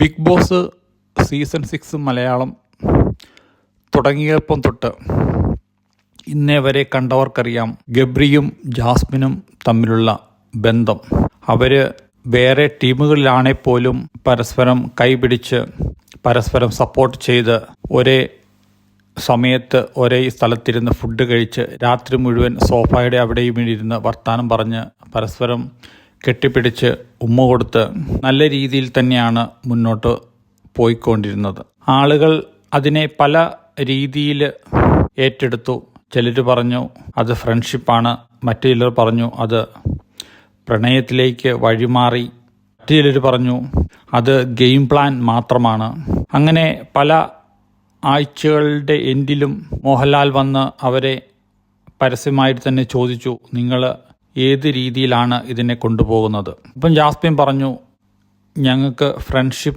Big boss season 6 Malayalam തുടങ്ങിയപ്പം തൊട്ട് ഇന്നേ വരെ കണ്ടവർക്കറിയാം ഗബ്രിയും ജാസ്മിനും തമ്മിലുള്ള ബന്ധം. അവർ വേറെ ടീമുകളിലാണെ പോലും പരസ്പരം കൈപിടിച്ച് പരസ്പരം സപ്പോർട്ട് ചെയ്ത് ഒരേ സമയത്ത് ഒരേ സ്ഥലത്തിരുന്ന് ഫുഡ് കഴിച്ച് രാത്രി മുഴുവൻ സോഫയുടെ അവിടെയും ഇരുന്ന് വർത്തമാനം പറഞ്ഞ് പരസ്പരം കെട്ടിപ്പിടിച്ച് ഉമ്മ കൊടുത്ത് നല്ല രീതിയിൽ തന്നെയാണ് മുന്നോട്ട് പോയിക്കൊണ്ടിരുന്നത്. ആളുകൾ അതിനെ പല രീതിയിൽ ഏറ്റെടുത്തു. ചിലർ പറഞ്ഞു അത് ഫ്രണ്ട്ഷിപ്പാണ്, മറ്റു ചിലർ പറഞ്ഞു അത് പ്രണയത്തിലേക്ക് വഴിമാറി, മറ്റു ചിലർ പറഞ്ഞു അത് ഗെയിം പ്ലാൻ മാത്രമാണ്. അങ്ങനെ പല ആഴ്ചകളുടെ എൻഡിലും മോഹൻലാൽ വന്ന് അവരെ പരസ്യമായിട്ട് തന്നെ ചോദിച്ചു, നിങ്ങൾ ഏത് രീതിയിലാണ് ഇതിനെ കൊണ്ടുപോകുന്നത്? ഇപ്പം ജാസ്മിൻ പറഞ്ഞു, ഞങ്ങൾക്ക് ഫ്രണ്ട്ഷിപ്പ്